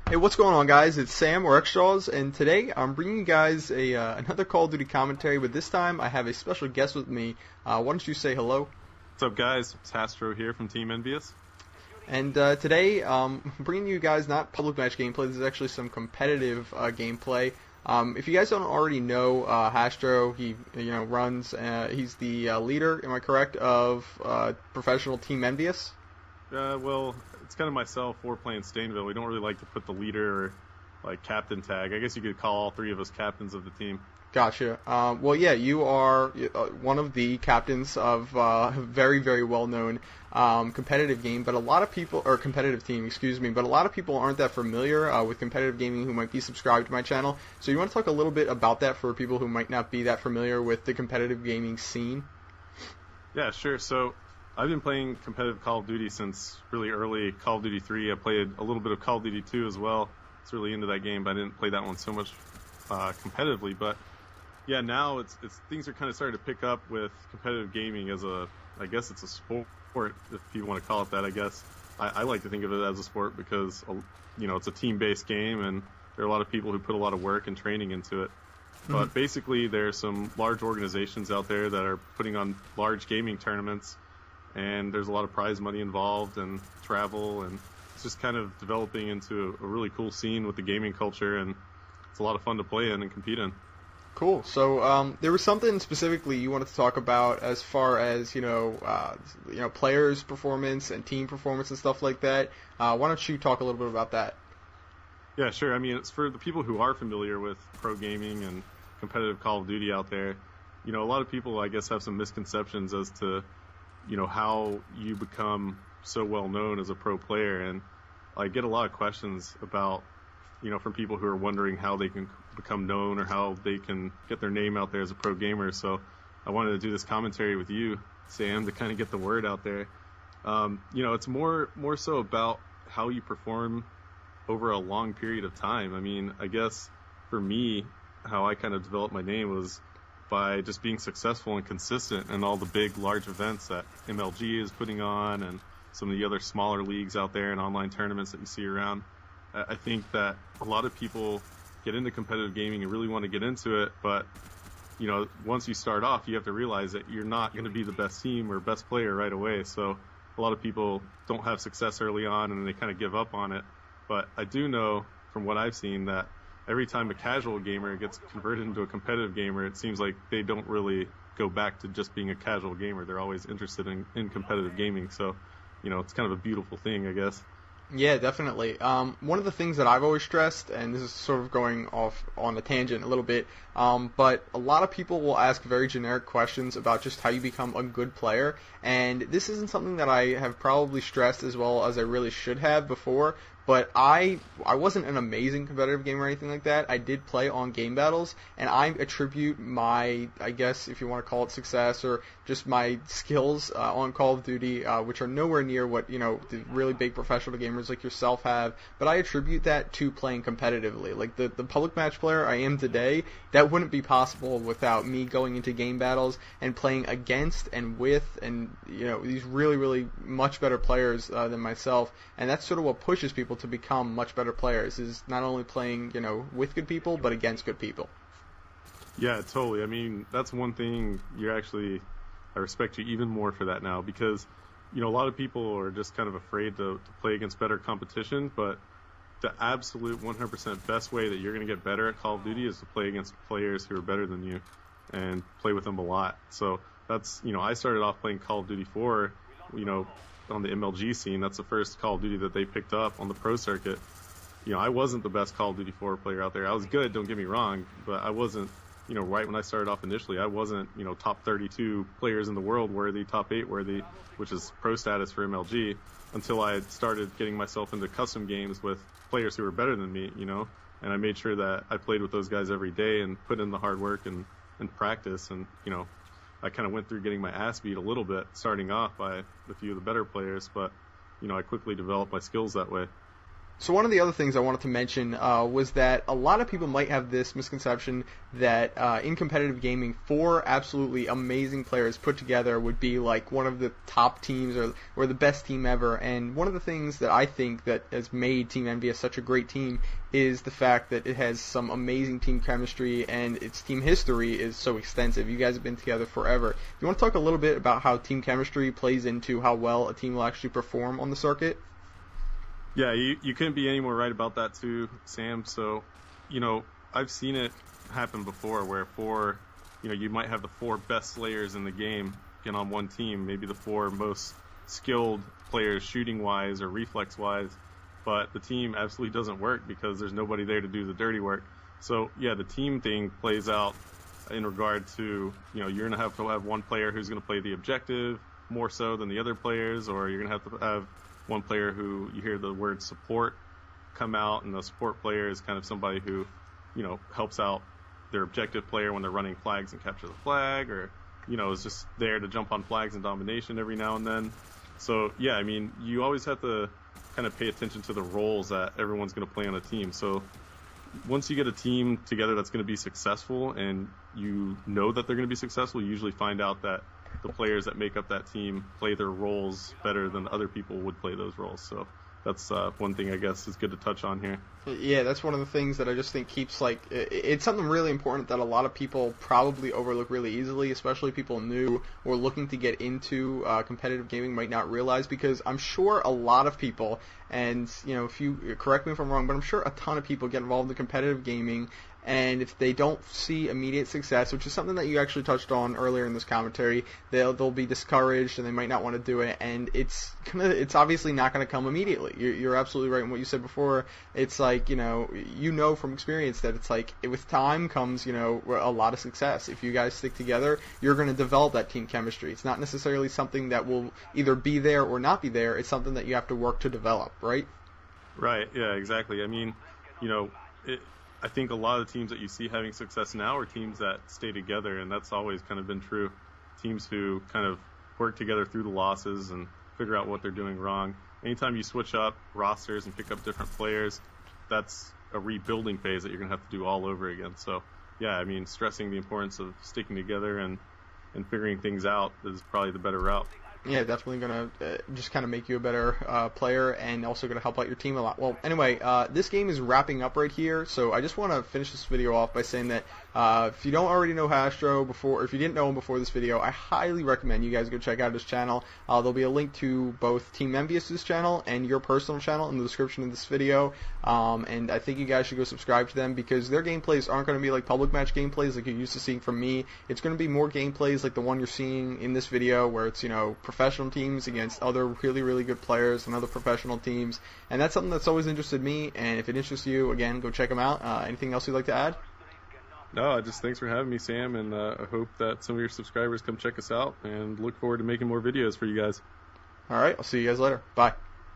Hey, what's going on, guys? It's Sam or xJawz, and today I'm bringing you guys another Call of Duty commentary, but this time I have a special guest with me. Why don't you say hello? What's up, guys? It's Hastro here from Team EnVyUs. And today I'm bringing you guys not public match gameplay, this is actually some competitive gameplay. If you guys don't already know Hastro, he runs, he's the leader, am I correct, of professional Team EnVyUs? Well, it's kind of myself. We're playing Stainville. We don't really like to put the leader or like captain tag. I guess you could call all three of us captains of the team. Gotcha. Well, yeah, you are one of the captains of a very, very well-known competitive game, but a lot of people, or competitive team, excuse me, but a lot of people aren't that familiar with competitive gaming who might be subscribed to my channel. So you want to talk a little bit about that for people who might not be that familiar with the competitive gaming scene? Yeah, sure. So I've been playing competitive Call of Duty since really early Call of Duty 3. I played a little bit of Call of Duty 2 as well. I was really into that game, but I didn't play that one so much competitively. But yeah, now it's things are kind of starting to pick up with competitive gaming as I guess it's a sport, if you want to call it that. I guess I like to think of it as a sport because it's a team-based game, and there are a lot of people who put a lot of work and training into it. But basically, there's some large organizations out there that are putting on large gaming tournaments, and there's a lot of prize money involved and travel, and it's just kind of developing into a really cool scene with the gaming culture, and it's a lot of fun to play in and compete in. Cool. So there was something specifically you wanted to talk about as far as players' performance and team performance and stuff like that. Why don't you talk a little bit about that? Yeah, sure. I mean, it's for the people who are familiar with pro gaming and competitive Call of Duty out there. A lot of people, I guess, have some misconceptions as to how you become so well known as a pro player, and I get a lot of questions about from people who are wondering how they can become known or how they can get their name out there as a pro gamer. So I wanted to do this commentary with you, Sam, to kind of get the word out there. It's more so about how you perform over a long period of time. I mean, I guess for me, how I kind of developed my name was by just being successful and consistent in all the big, large events that MLG is putting on and some of the other smaller leagues out there and online tournaments that you see around. I think that a lot of people get into competitive gaming and really want to get into it, but once you start off, you have to realize that you're not going to be the best team or best player right away. So a lot of people don't have success early on and they kind of give up on it. But I do know from what I've seen that every time a casual gamer gets converted into a competitive gamer, it seems like they don't really go back to just being a casual gamer. They're always interested in competitive gaming. So, it's kind of a beautiful thing, I guess. Yeah, definitely. One of the things that I've always stressed, and this is sort of going off on a tangent a little bit, but a lot of people will ask very generic questions about just how you become a good player, and this isn't something that I have probably stressed as well as I really should have before, but I wasn't an amazing competitive gamer or anything like that. I did play on game battles, and I attribute my, I guess if you want to call it success, or just my skills on Call of Duty, which are nowhere near what the really big professional gamers like yourself have, but I attribute that to playing competitively. Like the public match player I am today, that wouldn't be possible without me going into game battles and playing against and with and these really, really much better players than myself, and that's sort of what pushes people to become much better players, is not only playing with good people but against good people. Yeah, totally. I mean, that's one thing I respect you even more for that now, because a lot of people are just kind of afraid to play against better competition, but the absolute 100% best way that you're going to get better at Call of Duty is to play against players who are better than you and play with them a lot. So that's, I started off playing Call of Duty 4, on the MLG scene. That's the first Call of Duty that they picked up on the pro circuit. I wasn't the best Call of Duty 4 player out there. I was good, don't get me wrong, but I wasn't, right when I started off initially, I wasn't, top 32 players in the world worthy, top 8 worthy, which is pro status for MLG, until I started getting myself into custom games with players who were better than me, and I made sure that I played with those guys every day and put in the hard work and practice, and, I kind of went through getting my ass beat a little bit starting off by a few of the better players, but, I quickly developed my skills that way. So one of the other things I wanted to mention was that a lot of people might have this misconception that in competitive gaming, 4 absolutely amazing players put together would be like one of the top teams or the best team ever. And one of the things that I think that has made Team EnVyUs such a great team is the fact that it has some amazing team chemistry and its team history is so extensive. You guys have been together forever. You want to talk a little bit about how team chemistry plays into how well a team will actually perform on the circuit? Yeah, you couldn't be any more right about that too, Sam. So, I've seen it happen before where you might have the 4 best slayers in the game get on one team, maybe the 4 most skilled players shooting-wise or reflex-wise, but the team absolutely doesn't work because there's nobody there to do the dirty work. So, yeah, the team thing plays out in regard to, you're going to have one player who's going to play the objective more so than the other players, or you're going to have one player who you hear the word support come out, and the support player is kind of somebody who, helps out their objective player when they're running flags and capture the flag, or, is just there to jump on flags and domination every now and then. So, yeah, I mean, you always have to kind of pay attention to the roles that everyone's going to play on a team. So once you get a team together that's going to be successful and you know that they're going to be successful, you usually find out that the players that make up that team play their roles better than other people would play those roles. So that's one thing I guess is good to touch on here. Yeah, that's one of the things that I just think keeps, it's something really important that a lot of people probably overlook really easily, especially people new or looking to get into competitive gaming might not realize, because I'm sure a lot of people, and, if you correct me if I'm wrong, but I'm sure a ton of people get involved in competitive gaming, and if they don't see immediate success, which is something that you actually touched on earlier in this commentary, they'll be discouraged and they might not want to do it, and it's obviously not going to come immediately. You're absolutely right in what you said before. It's like, from experience that it's like with time comes, a lot of success. If you guys stick together, you're going to develop that team chemistry. It's not necessarily something that will either be there or not be there. It's something that you have to work to develop, right? Right, yeah, exactly. I mean, I think a lot of teams that you see having success now are teams that stay together, and that's always kind of been true. Teams who kind of work together through the losses and figure out what they're doing wrong. Anytime you switch up rosters and pick up different players, that's a rebuilding phase that you're going to have to do all over again. So, yeah, I mean, stressing the importance of sticking together and figuring things out is probably the better route. Yeah, definitely going to just kind of make you a better player and also going to help out your team a lot. Well, anyway, this game is wrapping up right here, so I just want to finish this video off by saying that if you don't already know Hastro before, or if you didn't know him before this video, I highly recommend you guys go check out his channel. There'll be a link to both Team EnVyUs' channel and your personal channel in the description of this video, and I think you guys should go subscribe to them because their gameplays aren't going to be like public match gameplays like you're used to seeing from me. It's going to be more gameplays like the one you're seeing in this video where it's, professional teams against other really, really good players and other professional teams, and that's something that's always interested me, and if it interests you, again, go check them out. Anything else you'd like to add? No, just thanks for having me, Sam, and I hope that some of your subscribers come check us out, and look forward to making more videos for you guys. All right, I'll see you guys later. Bye.